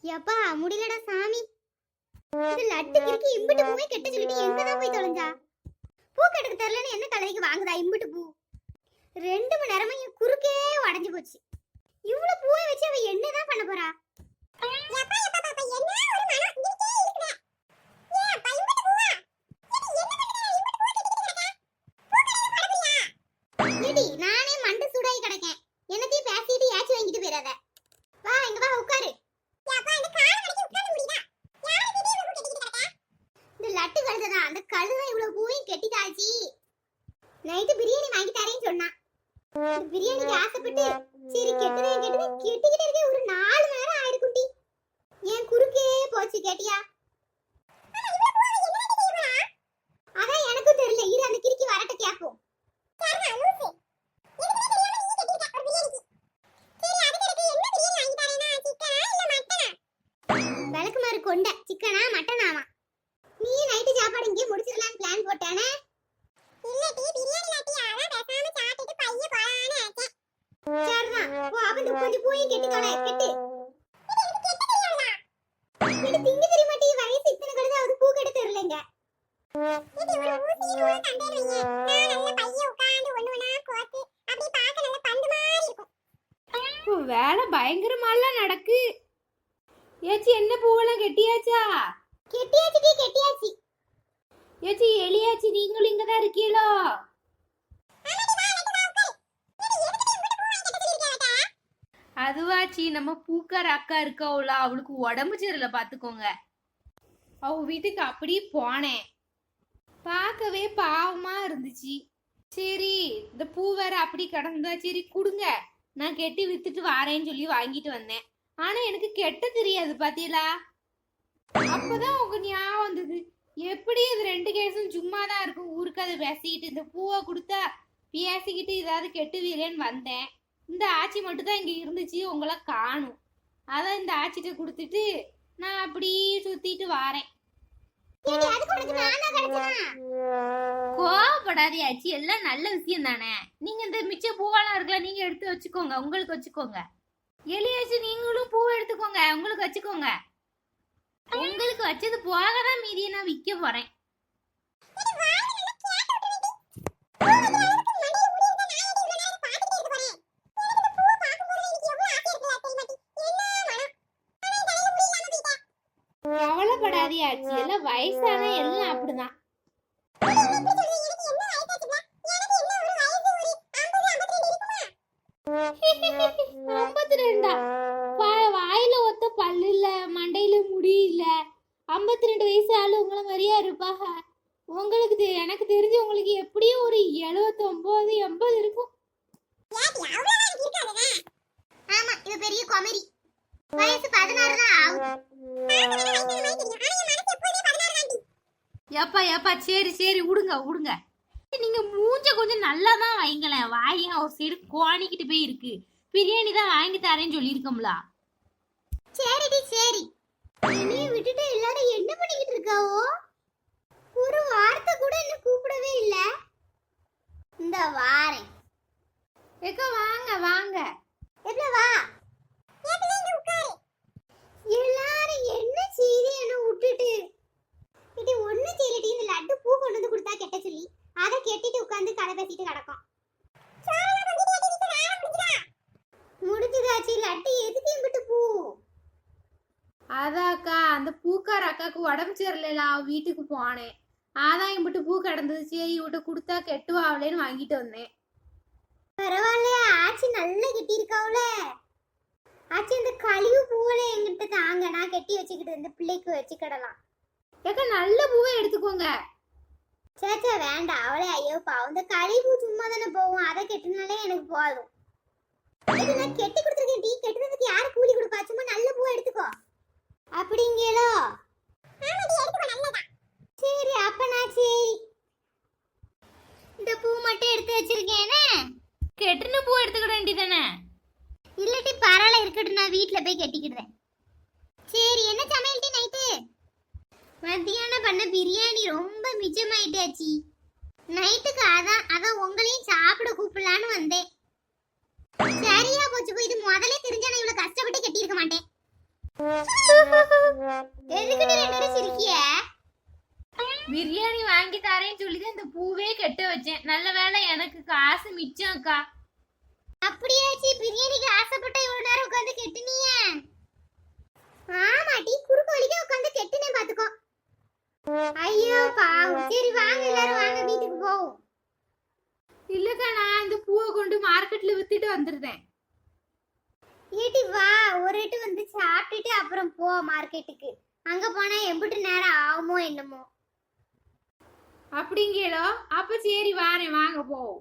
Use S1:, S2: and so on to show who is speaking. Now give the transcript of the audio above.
S1: எப்பா முடியலடா சாமி. இது லட்டுக்கு இருக்கு இம்பிட்டு பூவே கெட்ட சொல்லிட்டு எங்க தான் போய் தொலைஞ்சா? பூ கெடுக்க தெரியலன்னு என்ன கலருக்கு வாங்குதா இம்பிட்டு பூ? 2 மணி நேரமா என் குறுக்கே உடைஞ்சு போச்சு. இவ்வளவு பூவை வச்சு அவ என்னதான் பண்ண போறா? நானே மண்டு சூடாகி கிடக்கேன். என்னத்தையும் பேசிட்டு ஏச்சு வாங்கிட்டு போயிடாத. வா இங்க வா உட்காரு. இந்த லட்டு கழுததான் அந்த கழுதை இவ்வளவு பூவையும் கெட்டிட்டாச்சு. நைட்டு பிரியாணி வாங்கி தரேன்னு சொன்னா. பிரியாணிக்கு ஆசைப்பட்டு சரி கெட்டிக்கிட்டே இருக்கே ஒரு 4 மணி நேரம் ஆயிருக்குட்டி. ஏன் குறுக்கே போச்சு கேட்டியா? அதான் எனக்கும் தெரியல. இரு அந்த கிறுக்கி வரட்ட கேப்போம். விளக்குமாறு கொண்ட சிக்கனா மட்டனாமா? நீ நைட்டு சாப்பாடு இங்கே முடிச்சிடலாம்னு பிளான் போட்டானே. இல்லடி பிரியாணி லாட்டியா அதான் பேசாம சாப்பிட்டுட்டு பைய போறானே ஆச்சே. சரிதான் போ அப்ப கொஞ்சம் பூயை கெட்டி தொலை கெட்டு. இது திங்க தெரிய மாட்டீ வயசு இத்தனை கழுது அது பூ கெட்ட தெரியலங்க. இது ஒரு ஊசி ஒரு கண்டே வைங்க. நான் நல்ல பைய உட்கார்ந்து ஒண்ணுனா கோத்து அப்படி பார்க்க நல்ல பந்து மாதிரி இருக்கும்.
S2: வேலை பயங்கரமாலாம் நடக்கு. ஏச்சி என்ன பூவெல்லாம் கெட்டியாச்சா?
S1: கெட்டியாச்சு.
S2: ஏச்சி எலியாச்சி நீங்களும் இங்க தான் இருக்கீங்களோ? அதுவாச்சி நம்ம பூக்கார அக்கா இருக்கவுல அவளுக்கு உடம்பு சரியில்லை பாத்துக்கோங்க. அவ வீட்டுக்கு அப்படியே போனேன். பார்க்கவே பாவமா இருந்துச்சு. சரி இந்த பூ வேற அப்படி கிடந்தா சரி கொடுங்க நான் கெட்டி வித்துட்டு வாரேன்னு சொல்லி வாங்கிட்டு வந்தேன். ஆனா எனக்கு கெட்ட தெரியாது பாத்தீங்களா? அப்பதான் உங்க ஞாபகம் வந்தது. எப்படி இது 2 கேஸும் சும்மா தான் இருக்கும். ஊருக்கு அதை பேசிக்கிட்டு இந்த பூவை கொடுத்தா பேசிக்கிட்டு ஏதாவது கெட்டு வீரேன்னு வந்தேன். இந்த ஆச்சி மட்டும் தான் இங்க இருந்துச்சு. உங்களை காணும். அதான் இந்த ஆச்சிட்ட கொடுத்துட்டு நான் அப்படியே சுத்திட்டு வாரேன். கோவப்படாதே ஆச்சி, எல்லாம் நல்ல விஷயம் தானே. நீங்க இந்த மிச்ச பூவெல்லாம் இருக்கலாம் நீங்க எடுத்து வச்சுக்கோங்க, உங்களுக்கு வச்சுக்கோங்க. எலியாச்சு நீங்களும் பூ எடுத்துக்கோங்க, உங்களுக்கு வச்சுக்கோங்க. உங்களுக்கு வச்சது போகதான் மீதியை நான் விற்க போறேன். கவலைப்படாதியாச்சு, எல்லாம் வயசான எல்லாம் அப்படிதான். 52 வாயில ஒத்த பல்லு இல்ல, மண்டையில முடியல. 52 வயசு ஆளு உங்களை மாதிரியா இருப்பாக. உங்களுக்கு எனக்கு தெரிஞ்சு உங்களுக்கு எப்படியும் ஒரு 79 80 இருக்கும்.
S1: ஆமா இது பெரிய காமெடி. வயசு 16 தான் ஆகுது.
S2: எப்பா சரி சரி விடுங்க. நீங்க மூஞ்ச கொஞ்சம் நல்லா தான் வைங்களேன். வாயும் ஒரு சைடு கோணிக்கிட்டு போய் இருக்கு. பிரியாணி தான் வாங்கி தரேன்னு சொல்லியிருக்கோம்ல.
S1: சரிடி சரி. என்னைய விட்டுட்டு எல்லாரும் என்ன பண்ணிக்கிட்டு இருக்காவோ? ஒரு வார்த்தை கூட என்ன கூப்பிடவே இல்ல. இந்த வாரேன்.
S2: ஏக்கா வாங்க.
S1: எப்பல வா. எல்லாரும் என்ன செய்தி என்ன விட்டுட்டு இது ஒண்ணு செய்யலடி. இந்த லட்டு பூ கொண்டு வந்து கொடுத்தா கெட்ட சொல்லி அதை கெட்டிட்டு உட்கார்ந்து கதை பேசிட்டு கிடக்கும். முடிச்சுதாச்சு லட்டு எதுக்கு இம்பிட்டு பூ?
S2: அதாக்கா அந்த பூக்கார அக்காவுக்கு உடம்பு சரியில்ல, வீட்டுக்கு போனேன். அதான் இம்பிட்டு பூ கிடந்தது. சரி இவட்ட கொடுத்தா கெட்டுவாவலேன்னு வாங்கிட்டு வந்தேன்.
S1: பரவாயில்ல ஆச்சி நல்லா கெட்டி இருக்காவுல. ஆச்சி இந்த கழிவு பூவலை எங்கிட்ட தாங்க, நான் கெட்டி வச்சுக்கிட்டு இந்த பிள்ளைக்கு வச்சுக்கிடலாம்.
S2: ஏக்கா நல்ல பூவை எடுத்துக்கோங்க.
S1: சேச்சா வேண்டாம் அவளே ஐயோ பாவம். இந்த கழிவு சும்மா தானே போவோம், அதை கெட்டினாலே எனக்கு போதும். இது நான் கெட்டி கொடுத்துருக்கேன். டீ கெட்டுறதுக்கு யாரு கூலி கொடுப்பா? சும்மா நல்ல பூ எடுத்துக்கோ அப்படிங்களோ? சரி அப்ப நான் சரி இந்த பூ மட்டும் எடுத்து வச்சிருக்கேனே.
S2: கெட்டுன பூ எடுத்துக்கிட வேண்டியதானே?
S1: இல்லட்டி பரவாயில்ல இருக்கட்டும், நான் வீட்டுல போய் கெட்டிக்கிடுறேன். சரி என்ன சமையல் டீ நைட்டு? மத்தியானம் பண்ண பிரியாணி ரொம்ப மிச்சமாயிட்டாச்சு. நைட்டுக்கு அதான் உங்களையும் சாப்பிட கூப்பிடலான்னு வந்தேன். சரியா போச்சு. இது முதல்ல தெரிஞ்சா நான் இவ்வளவு கஷ்டப்பட்டு கெட்டி இருக்க மாட்டேன். எதுக்கிட்ட ரெண்டு சிரிக்கிய?
S2: பிரியாணி வாங்கி தரேன்னு சொல்லி தான் இந்த பூவே கெட்ட வச்சேன். நல்ல வேளை எனக்கு காசு மிச்சம் அக்கா.
S1: அப்படியாச்சு பிரியாணிக்கு ஆசைப்பட்ட இவ்வளவு நேரம் உட்கார்ந்து கெட்டுனிய? ஆமாடி குறுக்கு வலிக்க உட்கார்ந்து கெட்டுனே பாத்துக்கோ. ஐயோ பாவம். சரி வாங்க எல்லாரும் வாங்க வீட்டுக்கு போவோம்.
S2: இல்லக்கா நான் இந்த பூவை கொண்டு மார்க்கெட்ல வித்துட்டு வந்துருந்தேன்.
S1: ஏட்டி வா ஒரு இட்டு வந்து சாப்பிட்டுட்டு அப்புறம் போ மார்க்கெட்டுக்கு. அங்க போனா எம்பிட்டு நேரம் ஆகுமோ என்னமோ.
S2: அப்படிங்களோ? அப்ப சரி வாரேன், வாங்க போவோம்.